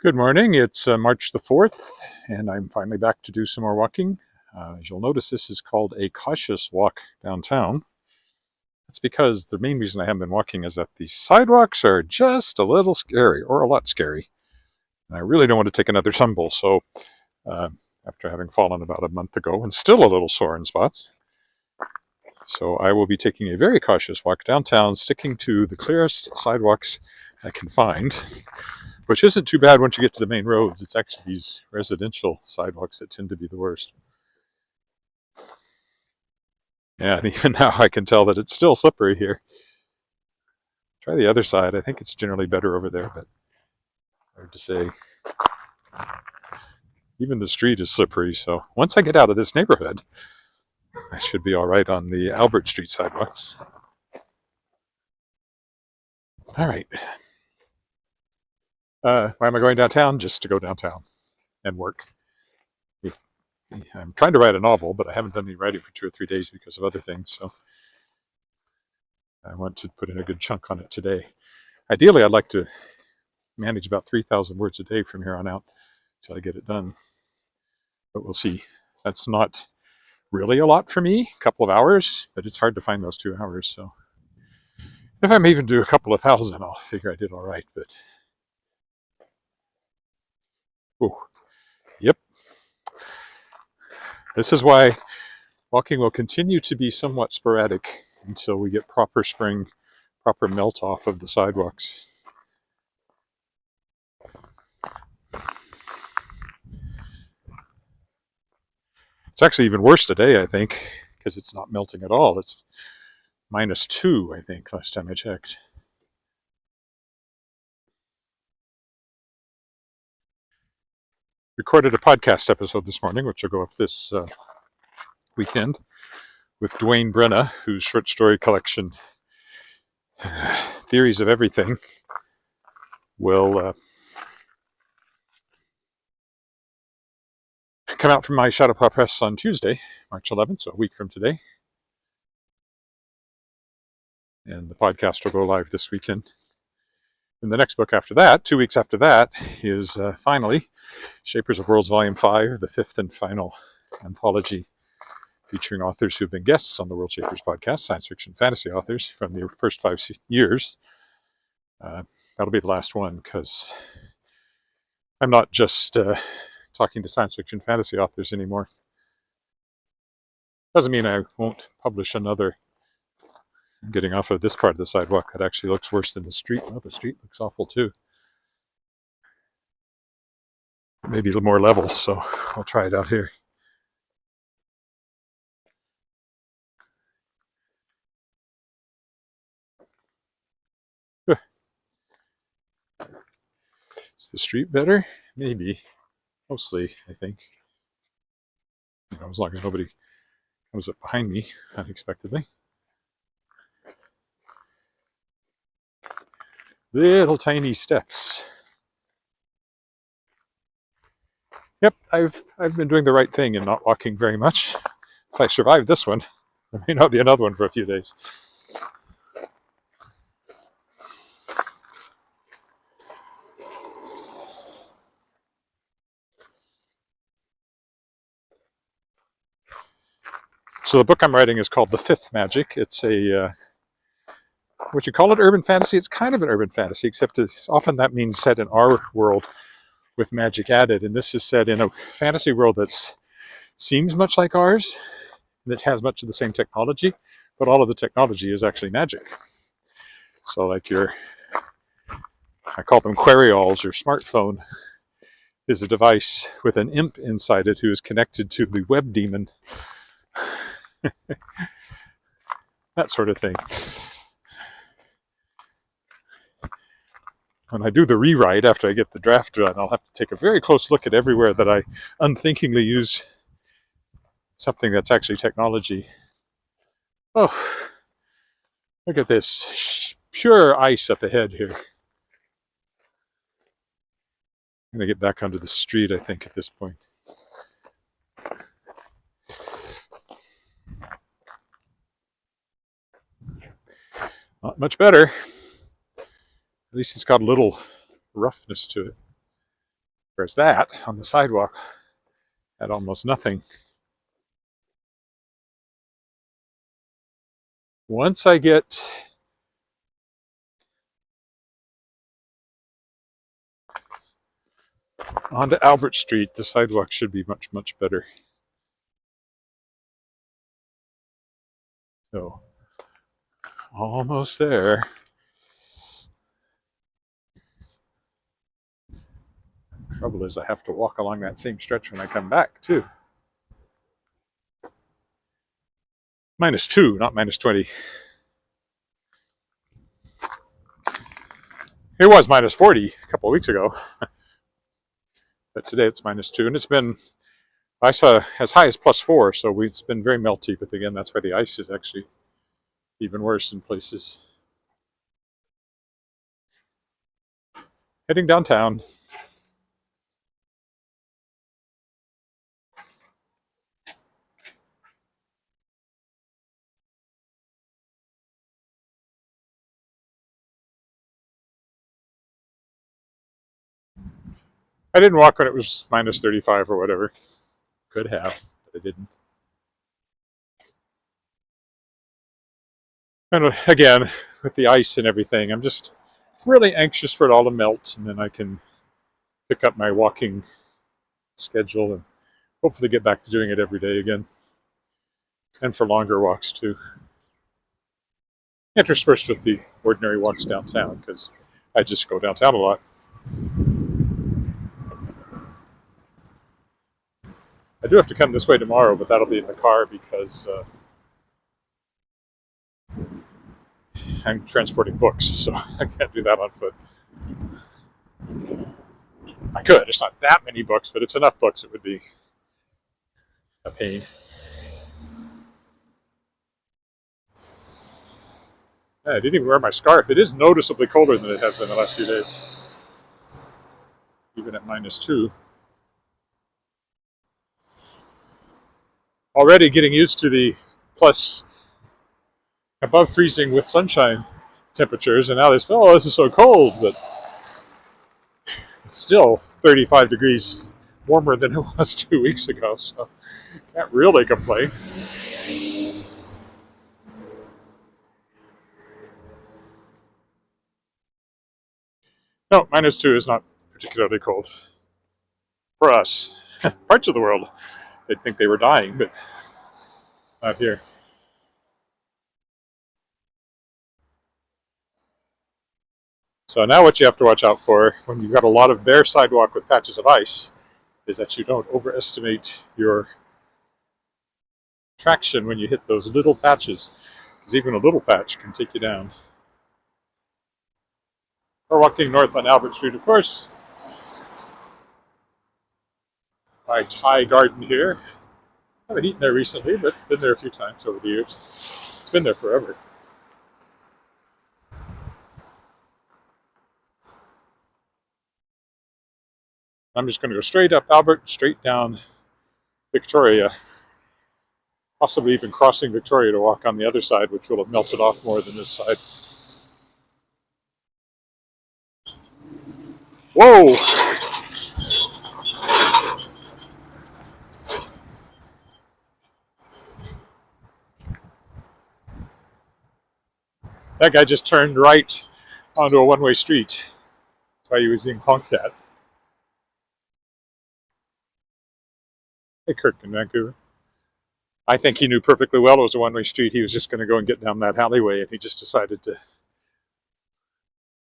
Good morning. It's March the 4th, and I'm finally back to do some more walking. As you'll notice, this is called a cautious walk downtown. That's because the main reason I haven't been walking is that the sidewalks are just a little scary, or a lot scary. And I really don't want to take another tumble, so uh, after having fallen about a month ago and still a little sore in spots. So I will be taking a very cautious walk downtown, sticking to the clearest sidewalks I can find, which isn't too bad once you get to the main roads. It's actually these residential sidewalks that tend to be the worst. Yeah, and even now I can tell that it's still slippery here. Try the other side. I think it's generally better over there, but hard to say. Even the street is slippery, so once I get out of this neighborhood, I should be all right on the Albert Street sidewalks. All right. Why am I going downtown? Just to go downtown and work. I'm trying to write a novel, but I haven't done any writing for 2 or 3 days because of other things, so I want to put in a good chunk on it today. Ideally, I'd like to manage about 3,000 words a day from here on out until I get it done, but we'll see. That's not really a lot for me, a couple of hours, but it's hard to find those 2 hours, so if I may even do a couple of thousand, I'll figure I did all right, but oh, yep. This is why walking will continue to be somewhat sporadic until we get proper spring, proper melt off of the sidewalks. It's actually even worse today, I think, because it's not melting at all. It's -2, I think, last time I checked. Recorded a podcast episode this morning, which will go up this weekend, with Dwayne Brenna, whose short story collection, Theories of Everything, will come out from my Shadowpaw Press on Tuesday, March 11th, so a week from today. And the podcast will go live this weekend. And the next book after that, 2 weeks after that, is finally Shapers of Worlds Volume 5, the fifth and final anthology featuring authors who've been guests on the World Shapers podcast, science fiction fantasy authors from the first 5 years. That'll be the last one because I'm not just talking to science fiction fantasy authors anymore. Doesn't mean I won't publish another. I'm getting off of this part of the sidewalk. It actually looks worse than the street. Well, the street looks awful too. Maybe a little more level, so I'll try it out here. Is the street better? Maybe. Mostly, I think. As long as nobody comes up behind me unexpectedly. Little tiny steps. Yep, I've been doing the right thing and not walking very much. If I survive this one, there may not be another one for a few days. So the book I'm writing is called The Fifth Magic. It's a, would you call it urban fantasy? It's kind of an urban fantasy, except often that means set in our world with magic added. And this is set in a fantasy world that seems much like ours, that has much of the same technology, but all of the technology is actually magic. So like I call them queryalls. Your smartphone is a device with an imp inside it who is connected to the web demon. That sort of thing. When I do the rewrite after I get the draft done, I'll have to take a very close look at everywhere that I unthinkingly use something that's actually technology. Oh, look at this. Pure ice up ahead here. I'm going to get back onto the street, I think, at this point. Not much better. At least it's got a little roughness to it. Whereas that on the sidewalk had almost nothing. Once I get onto Albert Street, the sidewalk should be much, much better. So, almost there. Trouble is, I have to walk along that same stretch when I come back, too. -2, not -20. It was -40 a couple of weeks ago. But today it's -2, and it's been, I saw as high as +4, so it's been very melty. But again, that's why the ice is actually even worse in places. Heading downtown. I didn't walk when it was -35 or whatever. Could have, but I didn't. And again, with the ice and everything, I'm just really anxious for it all to melt, and then I can pick up my walking schedule and hopefully get back to doing it every day again. And for longer walks too. Interspersed with the ordinary walks downtown, because I just go downtown a lot. I do have to come this way tomorrow, but that'll be in the car because I'm transporting books, so I can't do that on foot. I could. It's not that many books, but it's enough books. It would be a pain. Yeah, I didn't even wear my scarf. It is noticeably colder than it has been the last few days, even at -2. Already getting used to the plus above freezing with sunshine temperatures, and now this, oh, this is so cold, but it's still 35 degrees warmer than it was 2 weeks ago, so can't really complain. No, -2 is not particularly cold for us. Parts of the world, they'd think they were dying, but not here. So now what you have to watch out for when you've got a lot of bare sidewalk with patches of ice is that you don't overestimate your traction when you hit those little patches, because even a little patch can take you down. We're walking north on Albert Street, of course. My Thai garden here. I haven't eaten there recently, but been there a few times over the years. It's been there forever. I'm just going to go straight up Albert, straight down Victoria, possibly even crossing Victoria to walk on the other side, which will have melted off more than this side. Whoa! That guy just turned right onto a one-way street. That's why he was being honked at. Hey, Kirk in Vancouver. I think he knew perfectly well it was a one-way street. He was just going to go and get down that alleyway, and he just decided to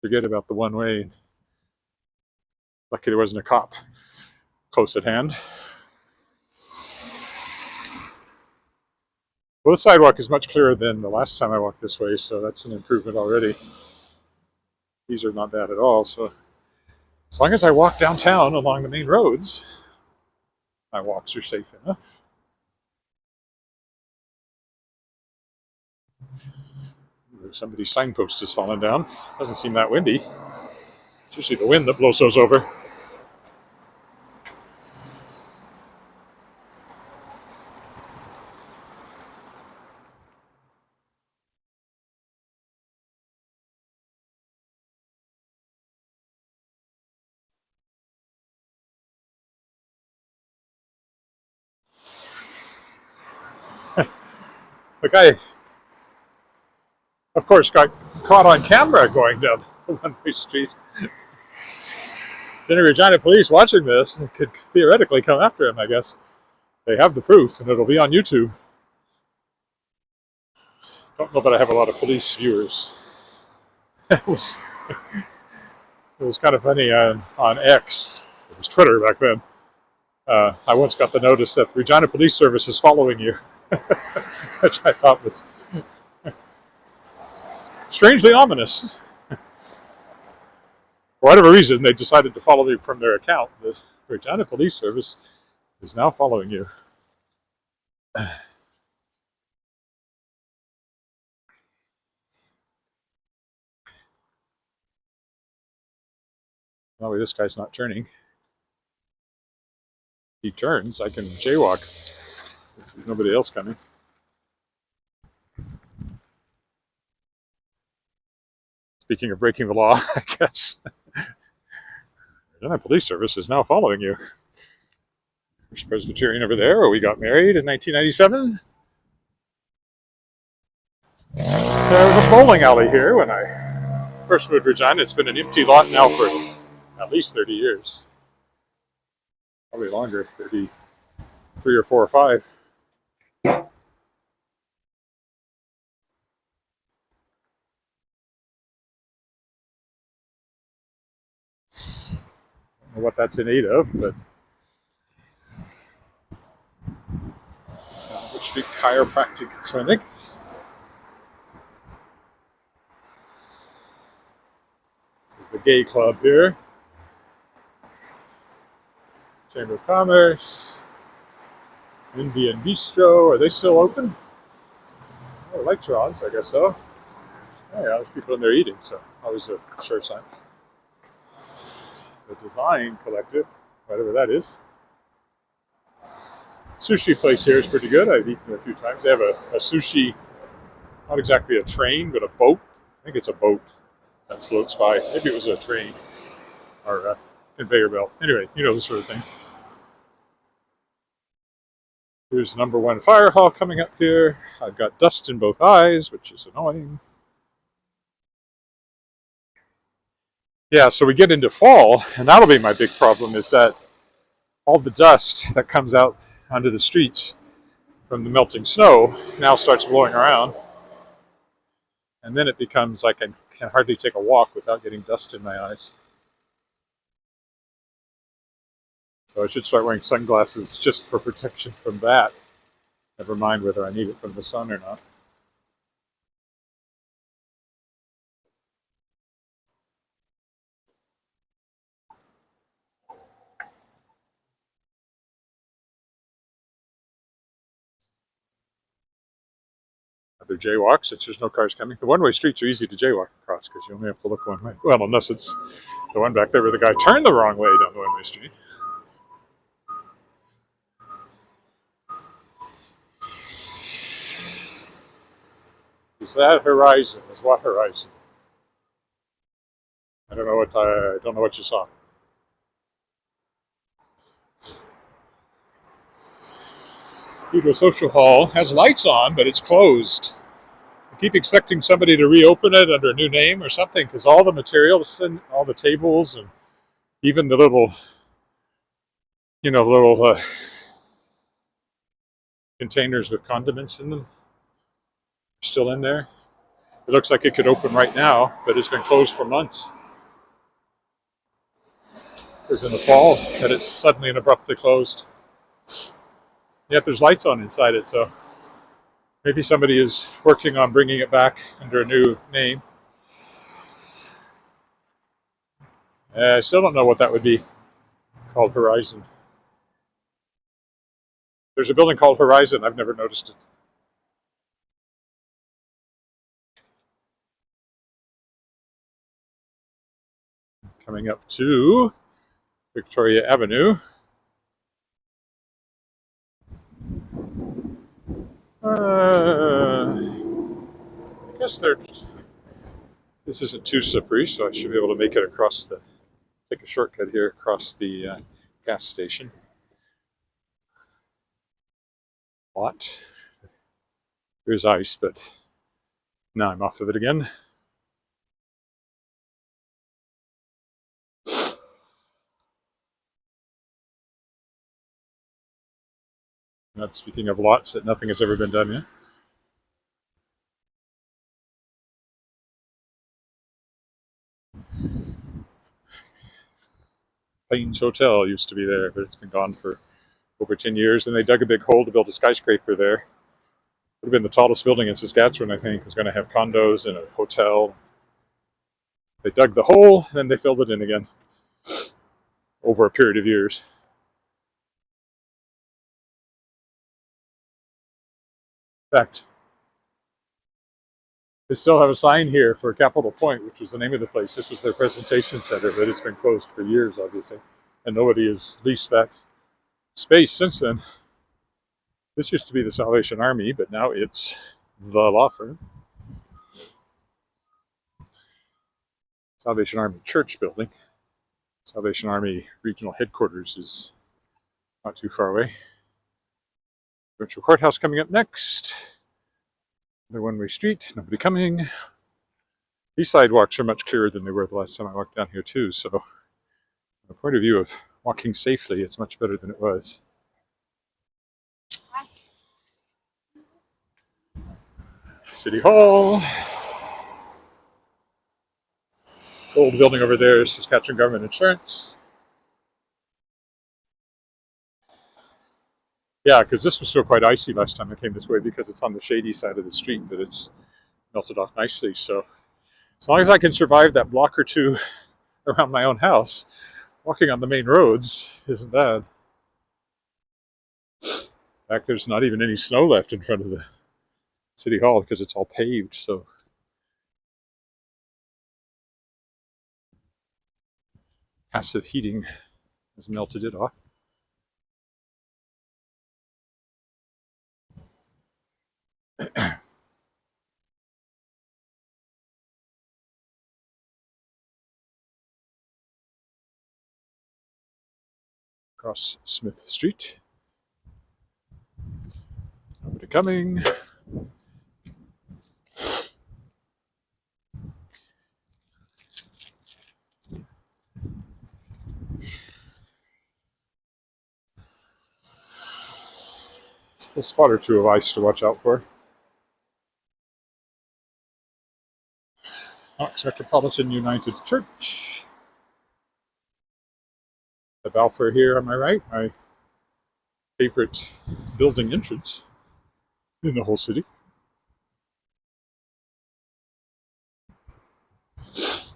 forget about the one-way. Lucky there wasn't a cop close at hand. Well, the sidewalk is much clearer than the last time I walked this way, so that's an improvement already. These are not bad at all. So as long as I walk downtown along the main roads, my walks are safe enough. Somebody's signpost has fallen down. Doesn't seem that windy. It's usually the wind that blows those over. The guy, of course, got caught on camera going down the one-way street. If Regina police watching this could theoretically come after him, I guess. They have the proof, and it'll be on YouTube. Don't know that I have a lot of police viewers. It was kind of funny on X. It was Twitter back then. I once got the notice that the Regina Police Service is following you, which I thought was strangely ominous. For whatever reason, they decided to follow me from their account. The Regina Police Service is now following you. Well, this guy's not turning. He turns, I can jaywalk. There's nobody else coming. Speaking of breaking the law, I guess. The police service is now following you. There's Presbyterian over there, where we got married in 1997. There was a bowling alley here when I first moved to Regina. It's been an empty lot now for at least 30 years. Probably longer, 33 or 4 or 5. I don't know what that's in aid of, but Albert Street Chiropractic Clinic. This is a gay club here. Chamber of Commerce. Indian Bistro. Are they still open? Oh, the lights are on, so I guess so. Oh, yeah, there's people in there eating, so always a sure sign. The Design Collective, whatever that is. Sushi place here is pretty good. I've eaten it a few times. They have a sushi, not exactly a train, but a boat. I think it's a boat that floats by. Maybe it was a train or a conveyor belt. Anyway, you know, this sort of thing. Here's number 1 fire hall coming up here. I've got dust in both eyes, which is annoying. Yeah, so we get into fall, and that'll be my big problem, is that all the dust that comes out onto the streets from the melting snow now starts blowing around. And then it becomes like I can hardly take a walk without getting dust in my eyes. So I should start wearing sunglasses just for protection from that. Never mind whether I need it from the sun or not. Other jaywalks, since there's no cars coming. The one-way streets are easy to jaywalk across because you only have to look one way. Well, unless it's the one back there where the guy turned the wrong way down the one-way street. Is that horizon? Is what horizon? I don't know what you saw. Pedro Social Hall has lights on, but it's closed. I keep expecting somebody to reopen it under a new name or something, because all the materials and all the tables and even the little, containers with condiments in them are still in there. It looks like it could open right now, but it's been closed for months. It was in the fall that it's suddenly and abruptly closed. Yet there's lights on inside it, so maybe somebody is working on bringing it back under a new name. I still don't know what that would be called. Horizon. There's a building called Horizon. I've never noticed it. Coming up to Victoria Avenue. I guess this isn't too slippery, so I should be able to make it across take a shortcut here across the gas station lot. There's ice, but now I'm off of it again. Not speaking of lots that nothing has ever been done yet. Plains Hotel used to be there, but it's been gone for over 10 years. And they dug a big hole to build a skyscraper there. Would have been the tallest building in Saskatchewan, I think. It was going to have condos and a hotel. They dug the hole, and then they filled it in again over a period of years. In fact, they still have a sign here for Capitol Point, which was the name of the place. This was their presentation center, but it's been closed for years, obviously. And nobody has leased that space since then. This used to be the Salvation Army, but now it's the law firm. Salvation Army Church building. Salvation Army Regional Headquarters is not too far away. Provincial Courthouse coming up next. Another one-way street, nobody coming. These sidewalks are much clearer than they were the last time I walked down here too, so from the point of view of walking safely, it's much better than it was. City Hall. The old building over there is Saskatchewan Government Insurance. Yeah, because this was still quite icy last time I came this way because it's on the shady side of the street, but it's melted off nicely. So as long as I can survive that block or two around my own house, walking on the main roads isn't bad. In fact, there's not even any snow left in front of the City Hall because it's all paved, so passive heating has melted it off. Across Smith Street. Nobody coming. A spot or two of ice to watch out for. Knox Metropolitan United Church. The Balfour here on my right, my favorite building entrance in the whole city. If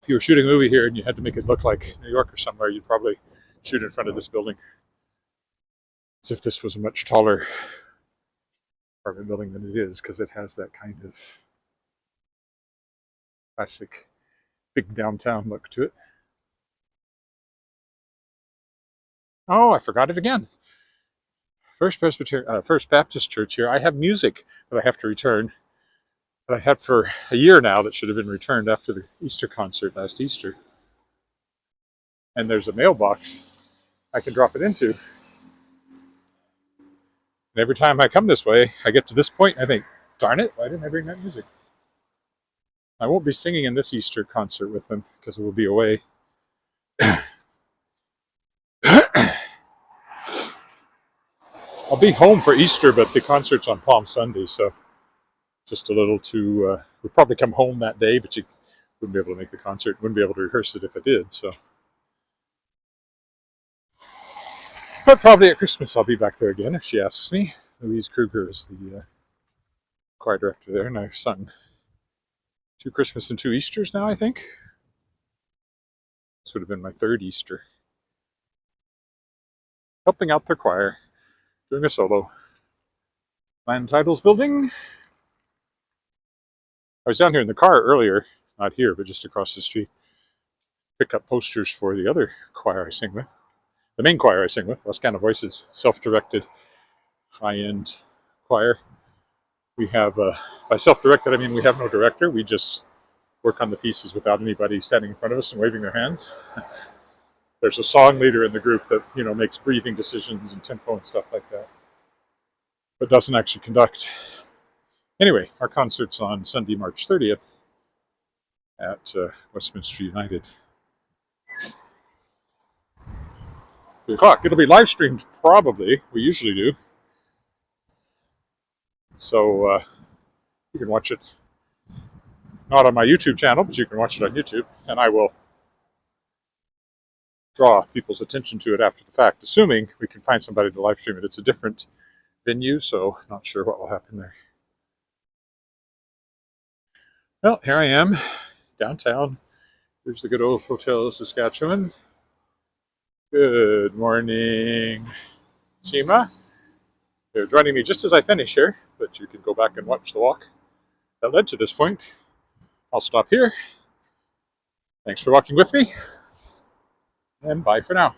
you were shooting a movie here and you had to make it look like New York or somewhere, you'd probably shoot in front of this building. As if this was a much taller apartment building than it is, because it has that kind of classic big downtown look to it. Oh, I forgot it again. First Baptist Church here. I have music that I have to return that I had for a year now that should have been returned after the Easter concert last Easter. And there's a mailbox I can drop it into. And every time I come this way, I get to this point and I think, darn it, why didn't I bring that music? I won't be singing in this Easter concert with them because it will be away. I'll be home for Easter, but the concert's on Palm Sunday, so just a little too... we'd probably come home that day, but you wouldn't be able to make the concert, wouldn't be able to rehearse it if it did, so... But probably at Christmas I'll be back there again if she asks me. Louise Kruger is the choir director there, and I've sung 2 Christmas and 2 Easters now, I think. This would have been my 3rd Easter. Helping out their choir, doing a solo. Land Titles Building. I was down here in the car earlier, not here, but just across the street. Pick up posters for the other choir I sing with. The main choir I sing with, Wascana Voices, self-directed, high-end choir. We have, by self-directed, I mean we have no director. We just work on the pieces without anybody standing in front of us and waving their hands. There's a song leader in the group that, makes breathing decisions and tempo and stuff like that. but doesn't actually conduct. Anyway, our concert's on Sunday, March 30th at Westminster United. 3 o'clock. It'll be live streamed, probably. We usually do. So you can watch it, not on my YouTube channel, but you can watch it on YouTube, and I will draw people's attention to it after the fact, assuming we can find somebody to live stream it. It's a different venue, so not sure what will happen there. Well, here I am, downtown. Here's the good old Hotel Saskatchewan. Good morning, Shima. They're joining me just as I finish here, but you can go back and watch the walk that led to this point. I'll stop here. Thanks for walking with me, and bye for now.